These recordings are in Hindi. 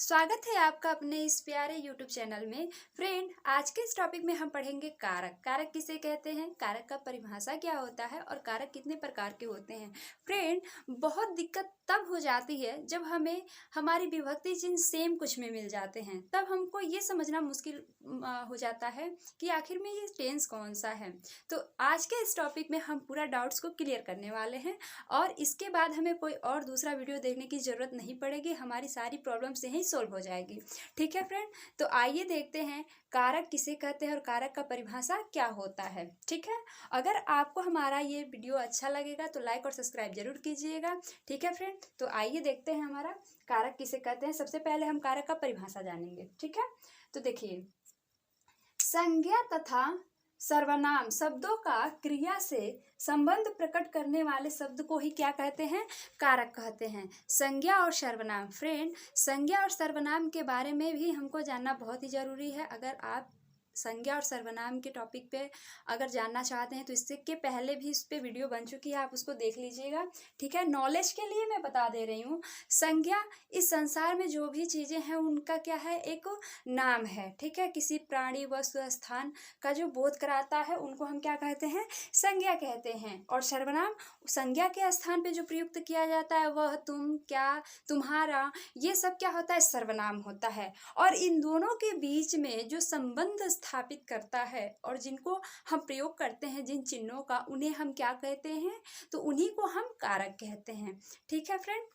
स्वागत है आपका अपने इस प्यारे YouTube चैनल में। फ्रेंड, आज के इस टॉपिक में हम पढ़ेंगे कारक। कारक किसे कहते हैं, कारक का परिभाषा क्या होता है और कारक कितने प्रकार के होते हैं। फ्रेंड, बहुत दिक्कत तब हो जाती है जब हमें हमारी विभक्ति चिन्ह सेम कुछ में मिल जाते हैं, तब हमको ये समझना मुश्किल हो जाता है कि आखिर में ये टेंस कौन सा है। तो आज के इस टॉपिक में हम पूरा डाउट्स को क्लियर करने वाले हैं और इसके बाद हमें कोई और दूसरा वीडियो देखने की ज़रूरत नहीं पड़ेगी, हमारी सारी प्रॉब्लम्स यहीं सोल्व हो जाएगी। ठीक है फ्रेंड, तो आइए देखते हैं कारक किसे कहते हैं और कारक का परिभाषा क्या होता है। ठीक है, अगर आपको हमारा ये वीडियो अच्छा लगेगा तो लाइक और सब्सक्राइब जरूर कीजिएगा। ठीक है फ्रेंड, तो आइए देखते हैं हमारा कारक किसे कहते हैं। सबसे पहले हम कारक का परिभाषा जानेंगे। ठीक है, तो देखिए, संज्ञा तथा सर्वनाम शब्दों का क्रिया से संबंध प्रकट करने वाले शब्द को ही क्या कहते हैं, कारक कहते हैं। संज्ञा और सर्वनाम। फ्रेंड, संज्ञा और सर्वनाम के बारे में भी हमको जानना बहुत ही जरूरी है। अगर आप संज्ञा और सर्वनाम के टॉपिक पे अगर जानना चाहते हैं तो इससे के पहले भी इस पे वीडियो बन चुकी है, आप उसको देख लीजिएगा। ठीक है, नॉलेज के लिए मैं बता दे रही हूँ। संज्ञा इस संसार में जो भी चीज़ें हैं उनका क्या है, एक नाम है। ठीक है, किसी प्राणी वस्तु स्थान का जो बोध कराता है उनको हम क्या कहते हैं, संज्ञा कहते हैं। और सर्वनाम संज्ञा के स्थान पे जो प्रयुक्त किया जाता है वह, तुम, क्या, तुम्हारा, ये सब क्या होता है, सर्वनाम होता है। और इन दोनों के बीच में जो संबंध स्थापित करता है और जिनको हम प्रयोग करते हैं, जिन चिन्हों का, उन्हें हम क्या कहते हैं, तो उन्हीं को हम कारक कहते हैं। ठीक है फ्रेंड,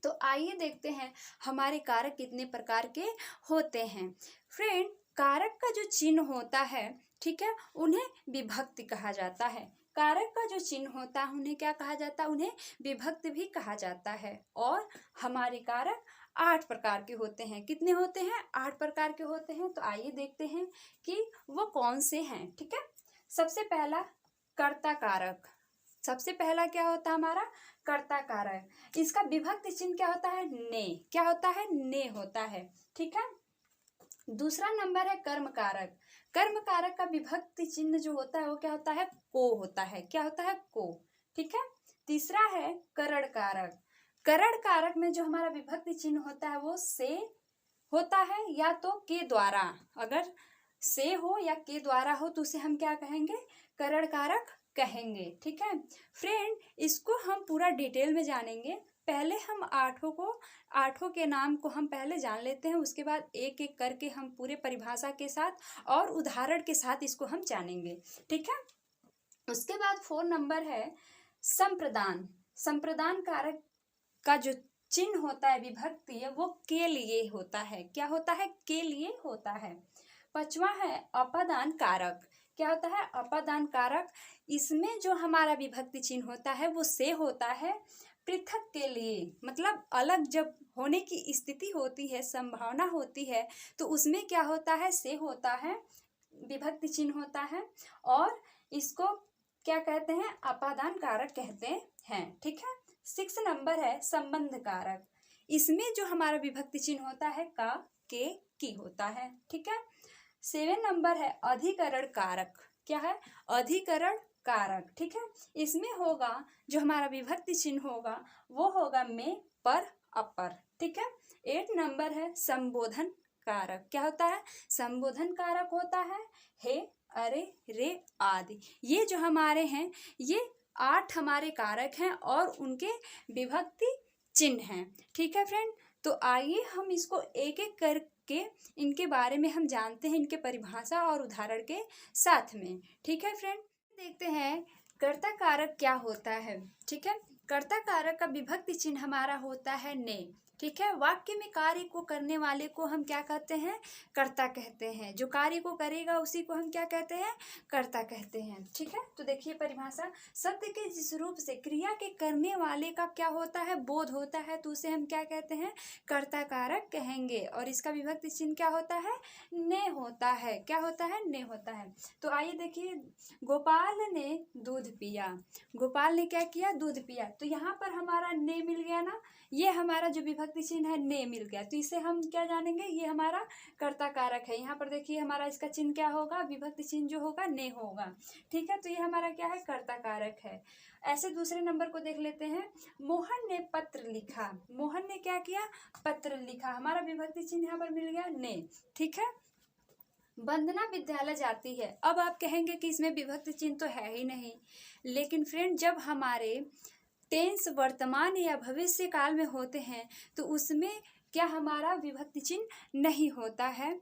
तो आइए देखते हैं हमारे कारक कितने प्रकार के होते हैं। फ्रेंड, कारक का जो चिन्ह होता है, ठीक है, उन्हें विभक्ति कहा जाता है। कारक का जो चिन्ह होता है उन्हें क्या कहा जाता है, उन्हें विभक्ति भी कहा जाता है। और हमारे कारक 8 प्रकार के होते हैं। कितने होते हैं, 8 प्रकार के होते हैं। तो आइए देखते हैं कि वो कौन से हैं। ठीक है, सबसे पहला कर्ता कारक। सबसे पहला क्या होता है हमारा, कर्ता कारक। इसका विभक्ति चिन्ह क्या होता है, ने। क्या होता है, ने होता है। ठीक है, दूसरा नंबर है कर्म कारक। कर्म कारक का विभक्ति चिन्ह जो होता है वो क्या होता है, को होता है। क्या होता है, को। ठीक है, तीसरा है करण कारक। करण कारक में जो हमारा विभक्ति चिन्ह होता है वो से होता है या तो के द्वारा। अगर से हो या के द्वारा हो तो उसे हम क्या कहेंगे, करण कारक कहेंगे। ठीक है फ्रेंड, इसको हम पूरा डिटेल में जानेंगे। पहले हम आठों के नाम को हम पहले जान लेते हैं, उसके बाद एक एक करके हम पूरे परिभाषा के साथ और उदाहरण के साथ इसको हम जानेंगे। ठीक है, उसके बाद 4 नंबर है संप्रदान। संप्रदान कारक का जो चिन्ह होता है, विभक्ति है, वो के लिए होता है। क्या होता है, के लिए होता है। 5वां है अपादान कारक। क्या होता है, अपादान कारक। इसमें जो हमारा विभक्ति चिन्ह होता है वो से होता है, पृथक के लिए, मतलब अलग जब होने की स्थिति होती है, संभावना होती है, तो उसमें क्या होता है, से होता है, विभक्ति चिन्ह होता है। और इसको क्या कहते हैं, अपादान कारक कहते हैं। ठीक है, 6 नंबर है संबंध कारक। इसमें जो हमारा विभक्ति चिन्ह होता है का, के, की होता है। ठीक है, 7 नंबर है अधिकरण कारक। क्या है, अधिकरण कारक। ठीक है, इसमें होगा जो हमारा विभक्ति चिन्ह होगा वो होगा में, पर, अपर। ठीक है, 8 नंबर है संबोधन कारक। क्या होता है, संबोधन कारक होता है हे, अरे, रे आदि। ये जो हमारे हैं ये 8 हमारे कारक हैं और उनके विभक्ति चिन्ह हैं। ठीक है फ्रेंड, तो आइए हम इसको एक एक करके इनके बारे में हम जानते हैं, इनके परिभाषा और उदाहरण के साथ में। ठीक है फ्रेंड, देखते हैं कर्ता कारक क्या होता है। ठीक है, कर्ता कारक का विभक्ति चिन्ह हमारा होता है ने। ठीक है, वाक्य में कार्य को करने वाले को हम क्या कहते हैं, कर्ता कहते हैं। जो कार्य को करेगा उसी को हम क्या कहते हैं, कर्ता कहते हैं। ठीक है, तो देखिए परिभाषा, शब्द के जिस रूप से क्रिया के करने वाले का क्या होता है, बोध होता है, तो उसे हम क्या कहते हैं, कर्ता कारक कहेंगे। और इसका विभक्ति चिन्ह क्या होता है, ने होता है। क्या होता है, ने होता है। तो आइए देखिए, गोपाल ने दूध पिया। गोपाल ने क्या किया, दूध पिया। तो यहाँ पर हमारा ने मिल गया ना, ये हमारा जो विभक्ति विभक्ति चिन्ह है ने मिल गया, तो इसे हम क्या जानेंगे, ये हमारा कर्ता कारक है। यहाँ पर देखिए हमारा इसका चिन्ह क्या होगा, विभक्ति चिन्ह जो होगा ने होगा। ठीक है, तो ये हमारा क्या है, कर्ता कारक है। ऐसे दूसरे नंबर को देख लेते हैं। मोहन ने पत्र लिखा, मोहन ने क्या किया, पत्र लिखा, हमारा विभक्ति चिन्ह यहाँ पर मिल गया ने। ठीक है, वंदना विद्यालय जाती है। अब आप कहेंगे कि इसमें विभक्ति चिन्ह तो है ही नहीं, लेकिन फ्रेंड जब हमारे टेंस वर्तमान या भविष्य काल में होते हैं तो उसमें क्या हमारा विभक्ति चिन्ह नहीं होता है।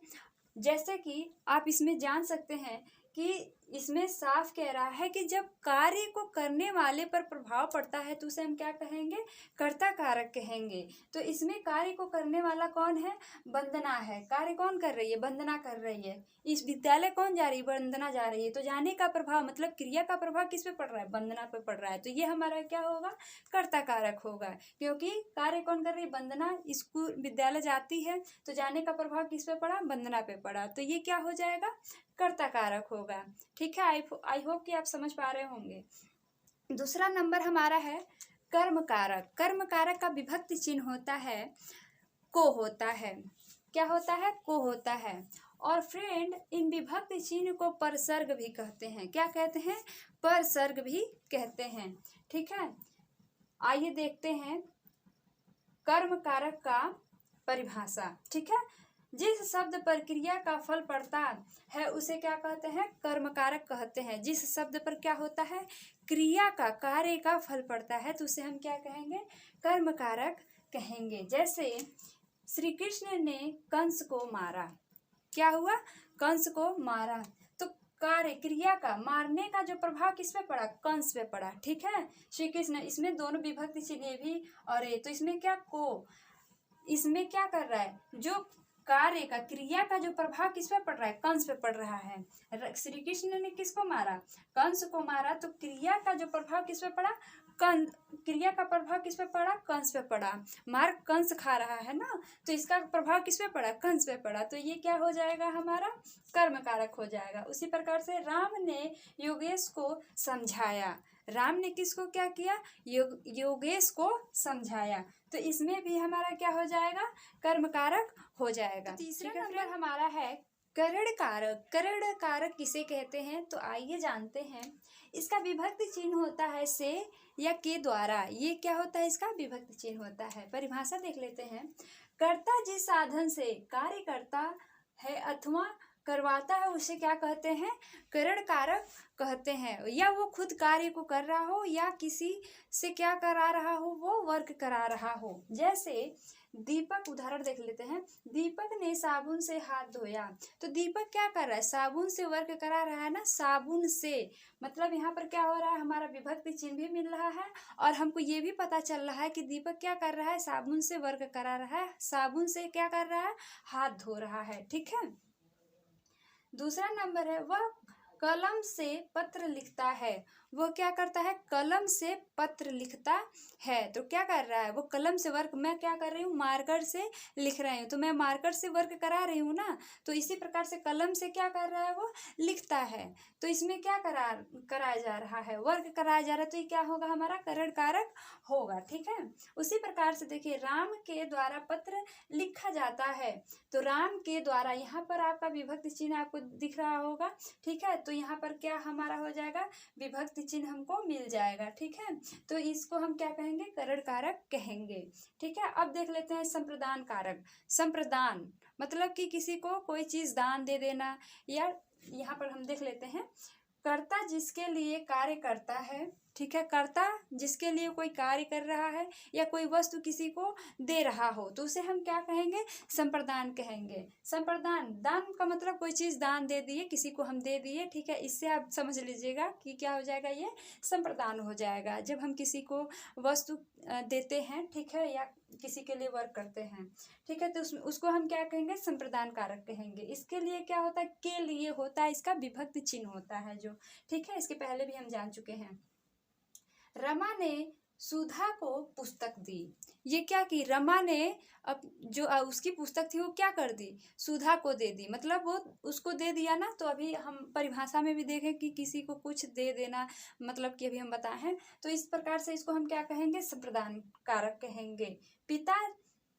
जैसे कि आप इसमें जान सकते हैं कि इसमें साफ कह रहा है कि जब कार्य को करने वाले पर प्रभाव पड़ता है तो उसे हम क्या कहेंगे, कर्ता कारक कहेंगे। तो इसमें कार्य को करने वाला कौन है, वंदना है। कार्य कौन कर रही है, वंदना कर रही है। इस विद्यालय कौन जा रही है, वंदना जा रही है। तो जाने का प्रभाव मतलब क्रिया का प्रभाव किस पे पड़ रहा है, वंदना पे पड़ रहा है। तो ये हमारा क्या होगा, कर्ता कारक होगा, क्योंकि कार्य कौन कर रही है, वंदना स्कूल विद्यालय जाती है, तो जाने का प्रभाव किस पे पड़ा, वंदना पे पड़ा। तो ये क्या हो जाएगा, कर्ता कारक होगा। ठीक है, आई होप कि आप समझ पा रहे होंगे। दूसरा नंबर हमारा है कर्म कारक। कर्म कारक का विभक्ति चिन्ह होता है को होता है। क्या होता है, को होता है। और फ्रेंड इन विभक्ति चिन्ह को परसर्ग भी कहते हैं। क्या कहते हैं, परसर्ग भी कहते हैं। ठीक है, आइए देखते हैं कर्म कारक का परिभाषा। ठीक है, जिस शब्द पर क्रिया का फल पड़ता है उसे क्या कहते हैं, कर्म कारक कहते हैं। जिस शब्द पर क्या होता है, क्रिया का, कार्य का फल पड़ता है तो उसे हम क्या कहेंगे, कर्म कारक कहेंगे। जैसे श्री कृष्ण ने कंस को मारा, क्या हुआ, कंस को मारा, तो कार्य क्रिया का, मारने का जो प्रभाव किस पे पड़ा, कंस पे पड़ा। ठीक है, श्री कृष्ण, इसमें दोनों विभक्ति चिन्ह भी और ये, तो इसमें क्या को, इसमें क्या कर रहा है, जो कार्य का, क्रिया का जो प्रभाव किस पे पड़ रहा है, कंस पे पड़ रहा है। श्री कृष्ण ने किसको मारा, कंस को मारा, तो क्रिया का जो प्रभाव किस पे पड़ा, क्रिया का प्रभाव किस पे पड़ा, कंस पे पड़ा। मार कंस खा रहा है ना, तो इसका प्रभाव किस पे पड़ा, कंस पे पड़ा। तो ये क्या हो जाएगा, हमारा कर्म कारक हो जाएगा। उसी प्रकार से राम ने योगेश को समझाया, राम ने किसको क्या किया, योगेश को समझाया, तो इसमें भी हमारा क्या हो जाएगा, कर्म कारक हो जाएगा। तो तीसरा नंबर हमारा है करण कारक। करण कारक किसे कहते हैं, तो आइए जानते हैं। इसका विभक्ति चिन्ह होता है से या के द्वारा। ये क्या होता है, इसका विभक्ति चिन्ह होता है। परिभाषा देख लेते हैं। कर्ता जिस साधन से कार्य करता है अथवा करवाता है उसे क्या कहते हैं, करण कारक कहते हैं। या वो खुद कार्य को कर रहा हो या किसी से क्या करा रहा हो, वो वर्क करा रहा हो। जैसे दीपक, उदाहरण देख लेते हैं। दीपक ने साबुन से हाथ धोया, तो दीपक क्या कर रहा है, साबुन से वर्क करा रहा है ना, साबुन से, मतलब यहाँ पर क्या हो रहा है, हमारा विभक्ति चिन्ह भी मिल रहा है और हमको ये भी पता चल रहा है कि दीपक क्या कर रहा है, साबुन से वर्क करा रहा है, साबुन से क्या कर रहा है, हाथ धो रहा है। ठीक है, दूसरा नंबर है वह कलम से पत्र लिखता है। वो क्या करता है, कलम से पत्र लिखता है। तो क्या कर रहा है, वो कलम से वर्क, मैं क्या कर रही हूँ, मार्कर से लिख रही हूँ, तो मैं मार्कर से वर्क करा रही हूँ ना, तो इसी प्रकार से कलम से क्या कर रहा है, वो लिखता है। तो इसमें क्या कराया जा रहा है, वर्क कराया जा रहा है, तो ये क्या होगा, हमारा करण कारक होगा। ठीक है, उसी प्रकार से देखिए राम के द्वारा पत्र लिखा जाता है, तो राम के द्वारा, यहाँ पर आपका विभक्ति चिन्ह आपको दिख रहा होगा। ठीक है, तो यहाँ पर क्या हमारा हो जाएगा, विभक्ति चिन्ह हमको मिल जाएगा। ठीक है, तो इसको हम क्या कहेंगे, करण कारक कहेंगे। ठीक है, अब देख लेते हैं संप्रदान कारक। संप्रदान मतलब कि किसी को कोई चीज दान दे देना, या यहाँ पर हम देख लेते हैं कर्ता जिसके लिए कार्य करता है। ठीक है, कर्ता जिसके लिए कोई कार्य कर रहा है या कोई वस्तु किसी को दे रहा हो, तो उसे हम क्या कहेंगे, संप्रदान कहेंगे। संप्रदान, दान का मतलब कोई चीज़ दान दे दिए, किसी को हम दे दिए। ठीक है, इससे आप समझ लीजिएगा कि क्या हो जाएगा, ये संप्रदान हो जाएगा। जब हम किसी को वस्तु देते हैं, ठीक है, या किसी के लिए वर्क करते हैं, ठीक है, तो उसको हम क्या कहेंगे, संप्रदान कारक कहेंगे। इसके लिए क्या होता है, के लिए होता है, इसका विभक्ति चिन्ह होता है जो। ठीक है, इसके पहले भी हम जान चुके हैं। रमा ने सुधा को पुस्तक दी। ये क्या की, रमा ने अब जो उसकी पुस्तक थी वो क्या कर दी, सुधा को दे दी, मतलब वो उसको दे दिया ना। तो अभी हम परिभाषा में भी देखें कि किसी को कुछ दे देना, मतलब कि अभी हम बताए हैं, तो इस प्रकार से इसको हम क्या कहेंगे, संप्रदान कारक कहेंगे।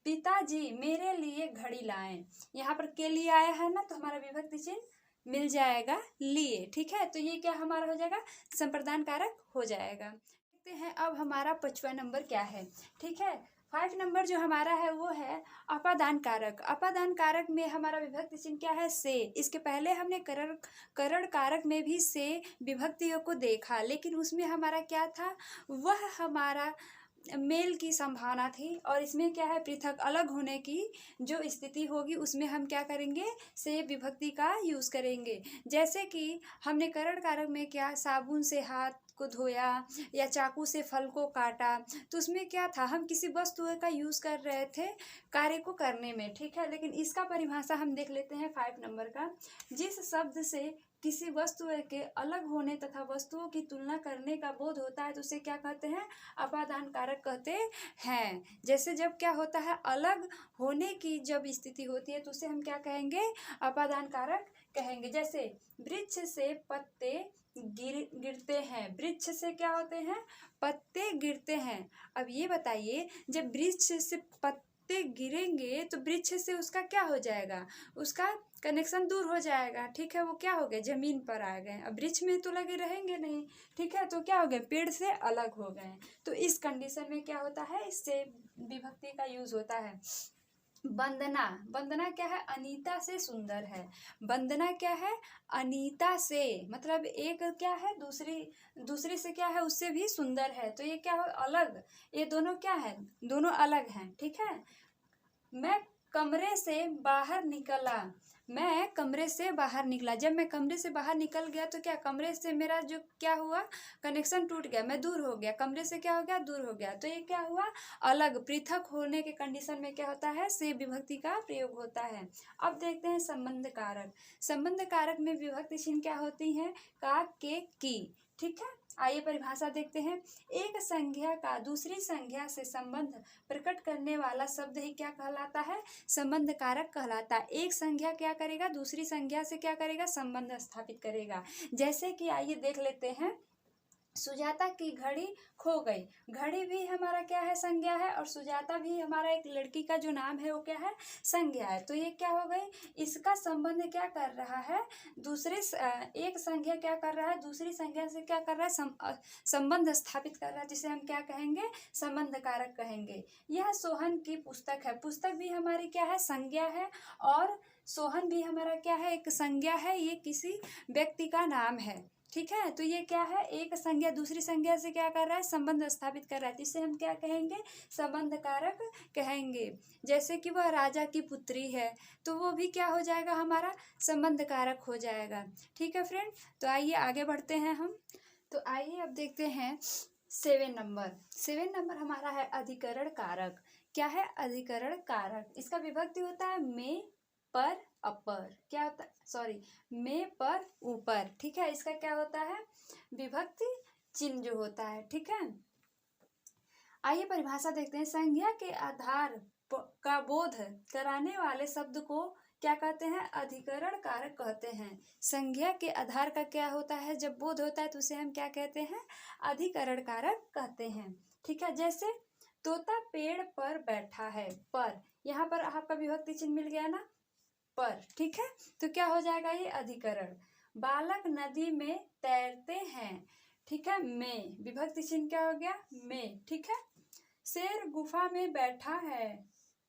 पिताजी मेरे लिए घड़ी लाएं। यहाँ पर के लिए आया है ना, तो हमारा विभक्ति चिन्ह मिल जाएगा लिए। ठीक है, तो ये क्या हमारा हो जाएगा, संप्रदान कारक हो जाएगा। देखते हैं अब हमारा 5वां नंबर क्या है। ठीक है, 5 नंबर जो हमारा है वो है अपादान कारक। अपादान कारक में हमारा विभक्ति चिन्ह क्या है, से। इसके पहले हमने करण कारक में भी से विभक्तियों को देखा, लेकिन उसमें हमारा क्या था, वह हमारा मेल की संभावना थी, और इसमें क्या है, पृथक अलग होने की जो स्थिति होगी उसमें हम क्या करेंगे, से विभक्ति का यूज़ करेंगे। जैसे कि हमने करण कारक में क्या, साबुन से हाथ को धोया या चाकू से फल को काटा, तो उसमें क्या था, हम किसी वस्तु का यूज़ कर रहे थे कार्य को करने में। ठीक है, लेकिन इसका परिभाषा हम देख लेते हैं 5 नंबर का। जिस शब्द से किसी वस्तु के अलग होने तथा वस्तुओं की तुलना करने का बोध होता है तो उसे क्या कहते हैं, अपादान कारक कहते हैं। जैसे जब क्या होता है, अलग होने की जब स्थिति होती है तो उसे हम क्या कहेंगे, अपादान कारक कहेंगे। जैसे वृक्ष से पत्ते गिरते हैं, वृक्ष से क्या होते हैं, पत्ते गिरते हैं। अब ये बताइए, जब वृक्ष से पत्ते गिरेंगे तो वृक्ष से उसका क्या हो जाएगा, उसका कनेक्शन दूर हो जाएगा। ठीक है, वो क्या हो गए, जमीन पर आ गए, अब वृक्ष में तो लगे रहेंगे नहीं। ठीक है, तो क्या हो गए, पेड़ से अलग हो गए। तो इस कंडीशन में क्या होता है, इससे विभक्ति का यूज होता है। वंदना, वंदना क्या है, अनीता से सुंदर है। वंदना क्या है, अनीता से, मतलब एक क्या है, दूसरी से क्या है, उससे भी सुंदर है। तो ये क्या है, अलग, ये दोनों क्या है, दोनों अलग हैं। ठीक है, मैं कमरे से बाहर निकला, मैं कमरे से बाहर निकला। जब मैं कमरे से बाहर निकल गया तो क्या, कमरे से मेरा जो क्या हुआ, कनेक्शन टूट गया, मैं दूर हो गया, कमरे से क्या हो गया, दूर हो गया। तो ये क्या हुआ, अलग, पृथक होने के कंडीशन में क्या होता है, से विभक्ति का प्रयोग होता है। अब देखते हैं संबंध कारक। संबंध कारक में विभक्ति चिन्ह क्या होती है, का, के, की। ठीक है, आइए परिभाषा देखते हैं। एक संज्ञा का दूसरी संज्ञा से संबंध प्रकट करने वाला शब्द ही क्या कहलाता है, संबंध कारक कहलाता है। एक संज्ञा क्या करेगा, दूसरी संज्ञा से क्या करेगा, संबंध स्थापित करेगा। जैसे कि आइए देख लेते हैं, सुजाता की घड़ी खो गई। घड़ी भी हमारा क्या है, संज्ञा है, और सुजाता भी हमारा एक लड़की का जो नाम है वो क्या है, संज्ञा है। तो ये क्या हो गई, इसका संबंध क्या कर रहा है, दूसरे एक संज्ञा क्या कर रहा है, दूसरी संज्ञा से क्या कर रहा है, संबंध स्थापित कर रहा है, जिसे हम क्या कहेंगे, संबंध कारक कहेंगे। यह सोहन की पुस्तक है। पुस्तक भी हमारी क्या है, संज्ञा है, और सोहन भी हमारा क्या है, एक संज्ञा है, ये किसी व्यक्ति का नाम है। ठीक है, तो ये क्या है, एक संज्ञा दूसरी संज्ञा से क्या कर रहा है, संबंध स्थापित कर रहा है, जिसे हम क्या कहेंगे, संबंध कारक कहेंगे। जैसे कि वह राजा की पुत्री है, तो वो भी क्या हो जाएगा, हमारा संबंध कारक हो जाएगा। ठीक है फ्रेंड, तो आइए आगे बढ़ते हैं हम। तो आइए अब देखते हैं 7 नंबर। 7 नंबर हमारा है अधिकरण कारक। क्या है, अधिकरण कारक, इसका विभक्ति होता है में, पर, अपर। क्या होता है, सॉरी, में, पर, ऊपर। ठीक है, इसका क्या होता है, विभक्ति चिन्ह जो होता है। ठीक है, आइए परिभाषा देखते हैं। संज्ञा के आधार का बोध कराने वाले शब्द को क्या कहते हैं, अधिकरण कारक कहते हैं। संज्ञा के आधार का क्या होता है, जब बोध होता है तो उसे हम क्या कहते हैं, अधिकरण कारक कहते हैं। ठीक है, जैसे तोता पेड़ पर बैठा है, पर, यहाँ पर आपका विभक्ति चिन्ह मिल गया ना, पर। ठीक है, तो क्या हो जाएगा, ये अधिकरण। बालक नदी में तैरते हैं। ठीक है, में, विभक्ति चिन्ह क्या हो गया, में। ठीक है, शेर गुफा में बैठा है।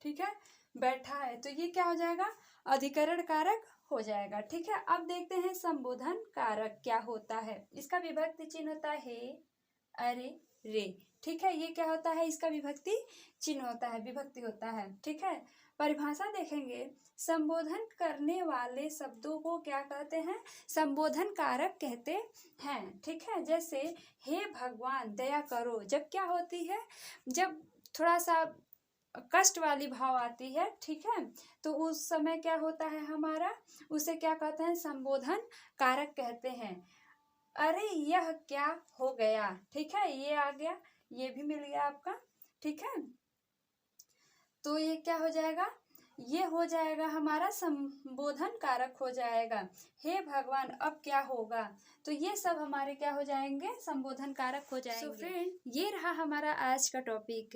ठीक है, बैठा है, तो ये क्या हो जाएगा, अधिकरण कारक हो जाएगा। ठीक है, अब देखते हैं संबोधन कारक क्या होता है। इसका विभक्ति चिन्ह होता है हे, अरे, रे। ठीक है, ये क्या होता है, इसका विभक्ति चिन्ह होता है, विभक्ति होता है। ठीक है, परिभाषा देखेंगे, संबोधन करने वाले शब्दों को क्या कहते हैं, संबोधन कारक कहते हैं। ठीक है, जैसे हे भगवान दया करो, जब क्या होती है, जब थोड़ा सा कष्ट वाली भाव आती है। ठीक है, तो उस समय क्या होता है हमारा, उसे क्या कहते हैं, संबोधन कारक कहते हैं। अरे यह क्या हो गया। ठीक है, ये आ गया, ये भी मिल गया आपका। ठीक है, तो ये क्या हो जाएगा, ये हो जाएगा हमारा संबोधन कारक हो जाएगा। हे भगवान अब क्या होगा, तो ये सब हमारे क्या हो जाएंगे, संबोधन कारक हो जाएंगे। So फ्रेंड, ये रहा हमारा आज का टॉपिक।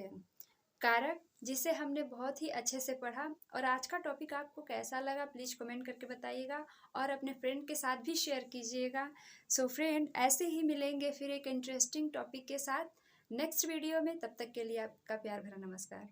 कारक, जिसे हमने बहुत ही अच्छे से पढ़ा। और आज का टॉपिक आपको कैसा लगा प्लीज़ कमेंट करके बताइएगा और अपने फ्रेंड के साथ भी शेयर कीजिएगा। सो फ्रेंड, ऐसे ही मिलेंगे फिर एक इंटरेस्टिंग टॉपिक के साथ नेक्स्ट वीडियो में। तब तक के लिए आपका प्यार भरा नमस्कार।